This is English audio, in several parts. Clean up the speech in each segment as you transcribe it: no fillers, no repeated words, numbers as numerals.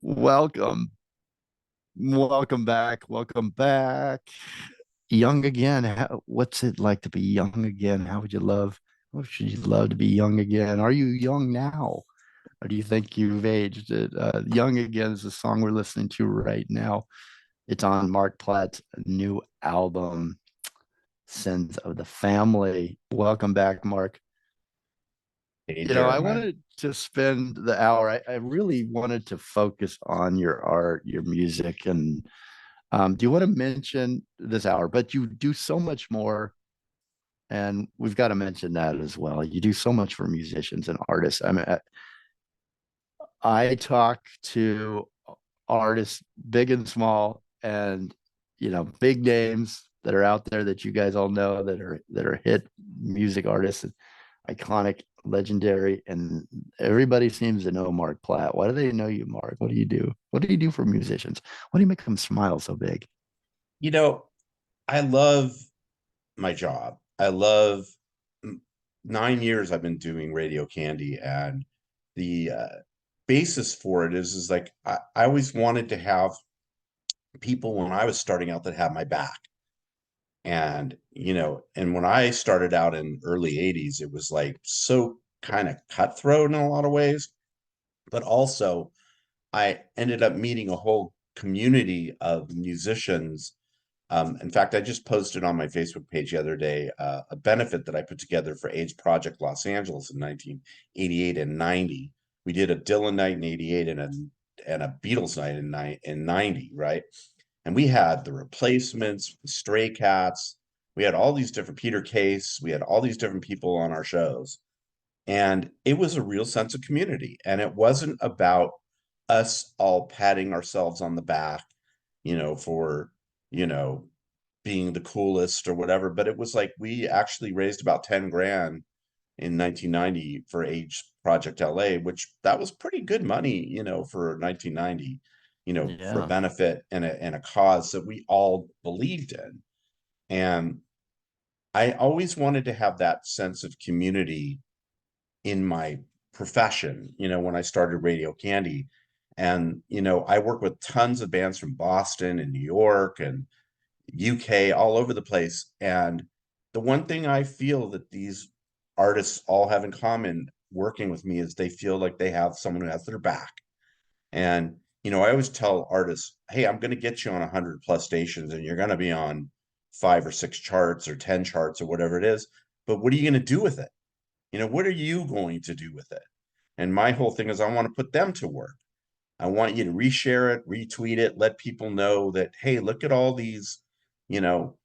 Welcome. Welcome back. Welcome back. Young again. What's it like to be young again? What should you love to be young again? Are you young now? Or do you think you've aged? Young Again is the song we're listening to right now. It's on Mark Platt's new album, Sins of the Family. Welcome back, Mark. Hey I Jeremiah. wanted to spend the hour. I really wanted to focus on your art, your music, and do you want to mention this hour? But you do so much more, and we've got to mention that as well. You do so much for musicians and artists. I talk to artists, big and small, and big names that are out there that you guys all know that are hit music artists, iconic, legendary, and everybody seems to know Mark Platt. Why do they know you, Mark? What do you do? What do you do for musicians? What do you make them smile so big? You know, I love my job. I love 9 years I've been doing Radio Candy, and the basis for it is like I always wanted to have people when I was starting out that had my back. And when I started out in early 80s, it was like so kind of cutthroat in a lot of ways, but also I ended up meeting a whole community of musicians. In fact, I just posted on my Facebook page the other day a benefit that I put together for AIDS Project Los Angeles in 1988 and 90. We did a Dylan night in 88 and a Beatles night in 90, right? And we had the Replacements, the Stray Cats, we had all these different Peter Case, we had all these different people on our shows. And it was a real sense of community. And it wasn't about us all patting ourselves on the back, for, you know, being the coolest or whatever. But it was like we actually raised about 10 grand in 1990 for Age Project LA, which that was pretty good money, for 1990, for a Yeah. benefit and a cause that we all believed in. And I always wanted to have that sense of community in my profession, when I started Radio Candy. And, I work with tons of bands from Boston and New York and UK, all over the place. And the one thing I feel that these artists all have in common working with me is they feel like they have someone who has their back. And, I always tell artists, hey, I'm going to get you on 100 plus stations and you're going to be on 5 or 6 charts or 10 charts or whatever it is. But what are you going to do with it? What are you going to do with it? And my whole thing is I want to put them to work. I want you to reshare it, retweet it, let people know that, hey, look at all these, you know,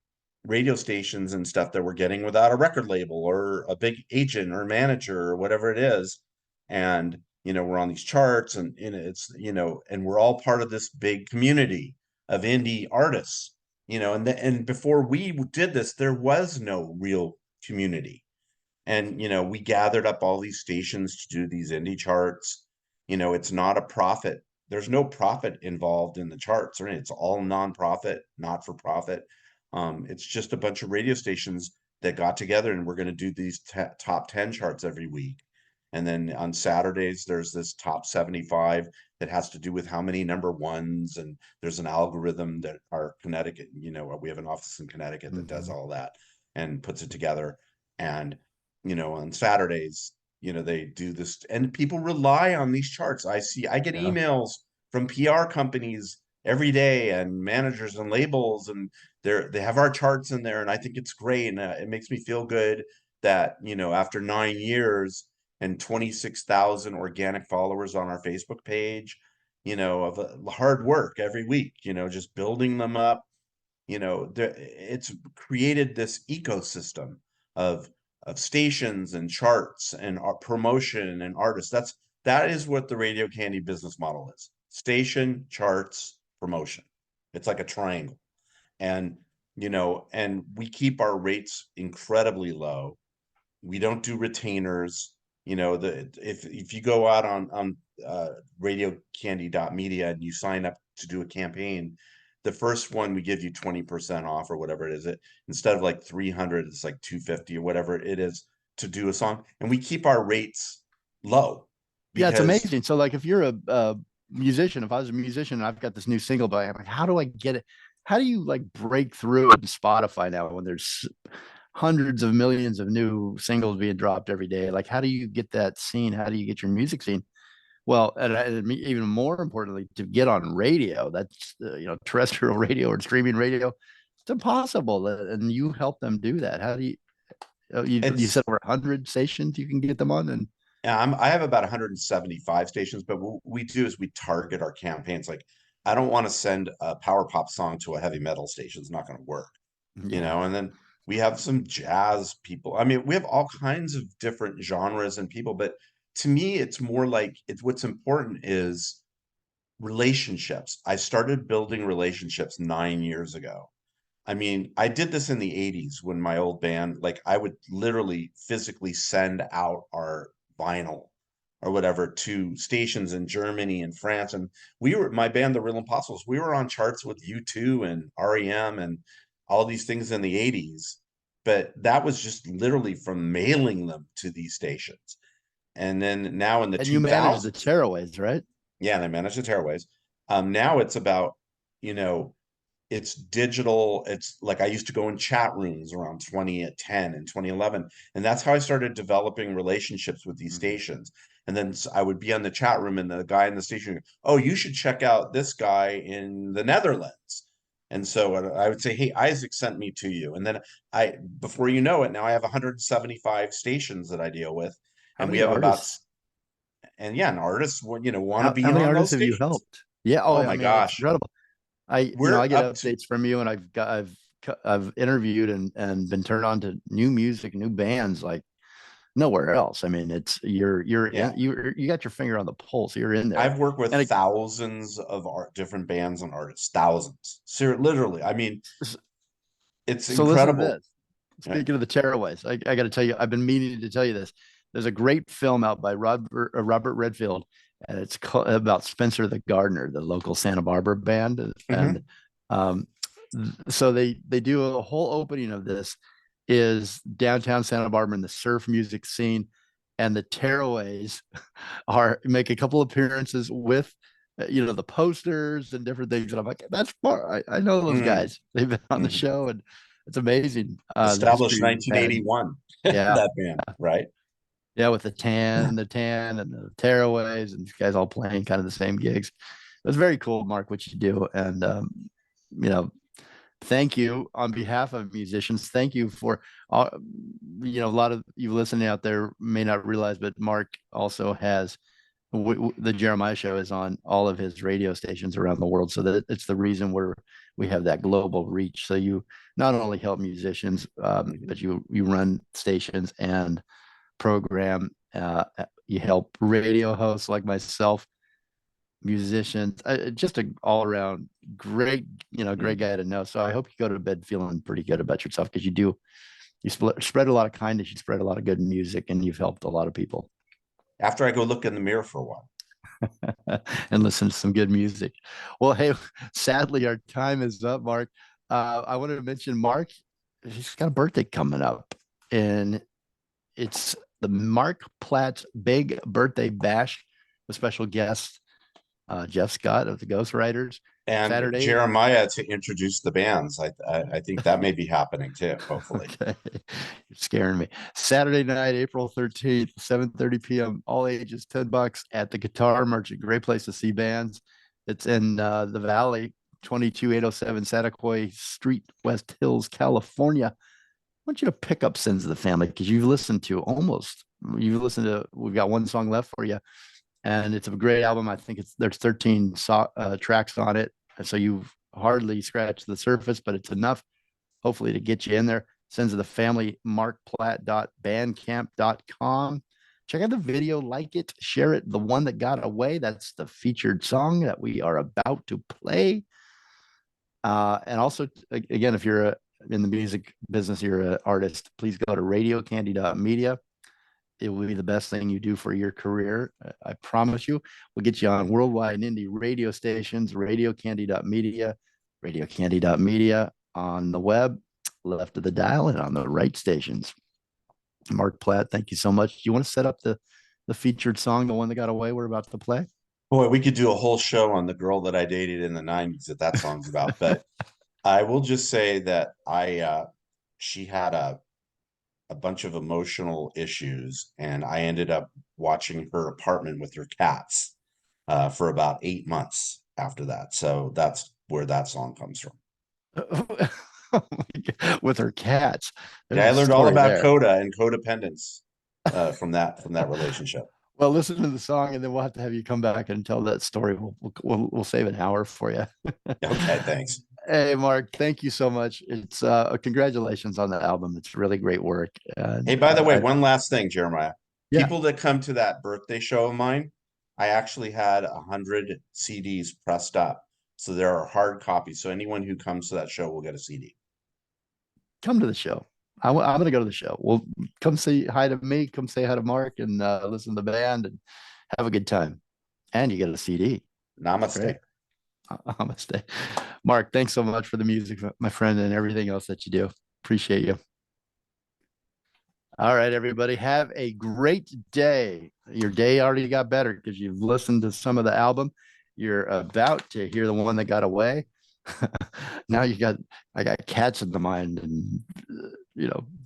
radio stations and stuff that we're getting without a record label or a big agent or manager or whatever it is. And, we're on these charts and and we're all part of this big community of indie artists, and before we did this, there was no real community. And we gathered up all these stations to do these indie charts. It's not a profit. There's no profit involved in the charts, right? It's all nonprofit, not for profit. It's just a bunch of radio stations that got together and we're going to do these top 10 charts every week. And then on Saturdays, there's this top 75 that has to do with how many number ones. And there's an algorithm that our Connecticut, we have an office in Connecticut that does Mhm. all that and puts it together. And on Saturdays, they do this and people rely on these charts. I get Yeah. emails from PR companies every day and managers and labels, and they have our charts in there. And I think it's great. And it makes me feel good that, after 9 years and 26,000 organic followers on our Facebook page, of hard work every week, just building them up, it's created this ecosystem of stations and charts and promotion and artists. That is what the Radio Candy business model is: station, charts, promotion. It's like a triangle. And and we keep our rates incredibly low. We don't do retainers. If you go out on radiocandy.media and you sign up to do a campaign, the first one we give you 20% off or whatever it is. It instead of like 300, it's like 250 or whatever it is to do a song. And we keep our rates low Yeah, it's because amazing. So, like, if you're musician, if I was a musician and I've got this new single, but I'm like, how do I get it? How do you like break through in Spotify now when there's hundreds of millions of new singles being dropped every day? Like, how do you get that scene? How do you get your music scene? Well, and even more importantly, to get on radio, that's terrestrial radio or streaming radio, it's impossible. And you help them do that. How do you? You said It's over 100 stations you can get them on, and Yeah, I have about 175 stations, but what we do is we target our campaigns. Like, I don't want to send a power pop song to a heavy metal station. It's not going to work, you yeah. know. And then we have some jazz people. I mean, we have all kinds of different genres and people, but to me, it's more like it's what's important is relationships. I started building relationships 9 years ago. I mean, I did this in the 80s when my old band, like I would literally physically send out our vinyl or whatever to stations in Germany and France. And my band, the Real Impossibles, we were on charts with U2 and REM and all these things in the 80s. But that was just literally from mailing them to these stations. And then now in the And you manage the 2000s, tearaways, right? yeah, they manage the tearaways. Now it's about, you know, it's digital. It's like I used to go in chat rooms around 2010 and 2011. And that's how I started developing relationships with these Mhm. stations. And then I would be on the chat room and the guy in the station, would go, oh, you should check out this guy in the Netherlands. And so I would say, hey, Isaac sent me to you. And then before you know it, now I have 175 stations that I deal with. How And we many have about, artists? and yeah, and artists, want to How be many on artists those have you stations. helped? Yeah. Oh, Oh I my mean, it's gosh. incredible. I We're get up to, updates from you, and I've interviewed and been turned on to new music, new bands like nowhere else. I mean, it's you're in, yeah. you got your finger on the pulse. You're in there, I've worked with and thousands of different bands and artists, thousands. Literally, I mean, it's so listen to incredible. this. Right. Speaking of the tearaways, I got to tell you, I've been meaning to tell you this. There's a great film out by Robert Redfield, and it's about Spencer the Gardener, the local Santa Barbara band, and Hmm. um, so they do a whole opening of this is downtown Santa Barbara in the surf music scene, and the tearaways are make a couple appearances with the posters and different things, and I'm like, that's far. I know those Mm, guys. They've been on the mhm. show, and it's amazing the Established history we've had. 1981, Yeah, that band, right? yeah, with the tan and the tearaways, and these guys all playing kind of the same gigs. It was very cool, Mark, what you do, and you know, thank you on behalf of musicians. Thank you for all, a lot of you listening out there may not realize, but Mark also has the Jeremiah Show is on all of his radio stations around the world. So that it's the reason we have that global reach. So you not only help musicians, Mhm. but you run stations and program. You help radio hosts like myself, musicians, just an all around great, great Mhm. guy to know. So I hope you go to bed feeling pretty good about yourself because you spread a lot of kindness, you spread a lot of good music, and you've helped a lot of people. After I go look in the mirror for a while. And listen to some good music. Well, hey, sadly, our time is up, Mark. I wanted to mention Mark. He's got a birthday coming up, and it's the Mark Platt Big Birthday Bash with special guest Jeff Scott of the Ghostwriters. And Saturday. Jeremiah to introduce the bands. I think that may be happening too, hopefully. Okay, you're scaring me. Saturday night, April 13th, 7:30 p.m. All ages, $10 at the Guitar Merchant. Great place to see bands. It's in the Valley, 22807 Satacoy Street, West Hills, California. I want you to pick up Sins of the Family because you've listened to, we've got one song left for you, and it's a great album. I think there's 13 tracks on it. And so you've hardly scratched the surface, but it's enough hopefully to get you in there. Sends to the family, markplatt.bandcamp.com. Check out the video, like it, share it. The one that got away, that's the featured song that we are about to play. And also, again, if you're in the music business, you're an artist, please go to radiocandy.media. It will be the best thing you do for your career. I promise you. We'll get you on worldwide indie radio stations, radiocandy.media, radiocandy.media on the web, left of the dial, and on the right stations. Mark Platt, thank you so much. Do you want to set up the featured song, the one that got away we're about to play? Boy, we could do a whole show on the girl that I dated in the 90s that that song's about. But I will just say that she had a bunch of emotional issues, and I ended up watching her apartment with her cats for about 8 months after that. So that's where that song comes from. With her cats. There's Yeah, I a learned all story about there. coda and codependence from that relationship. Well, listen to the song, and then we'll have to have you come back and tell that story. We'll save an hour for you. Okay, thanks. Hey, Mark, thank you so much. It's congratulations on the album. It's really great work. Hey, And by the way, one last thing, Jeremiah. yeah, People that come to that birthday show of mine, I actually had 100 CDs pressed up. So there are hard copies. So anyone who comes to that show will get a CD. come to the show. I'm going to go to the show. Well, come say hi to me. Come say hi to Mark and listen to the band and have a good time. And you get a CD. It's great. Namaste. Namaste. Mark, thanks so much for the music, my friend, and everything else that you do. Appreciate you. All right, everybody, have a great day. Your day already got better because you've listened to some of the album. You're about to hear the one that got away. Now I got cats in the mind and,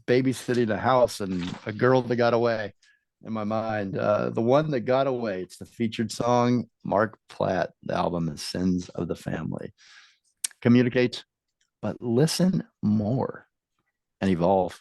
babysitting the house and a girl that got away in my mind. The one that got away, it's the featured song, Mark Platt. The album is Sins of the Family. Communicate, but listen more and evolve.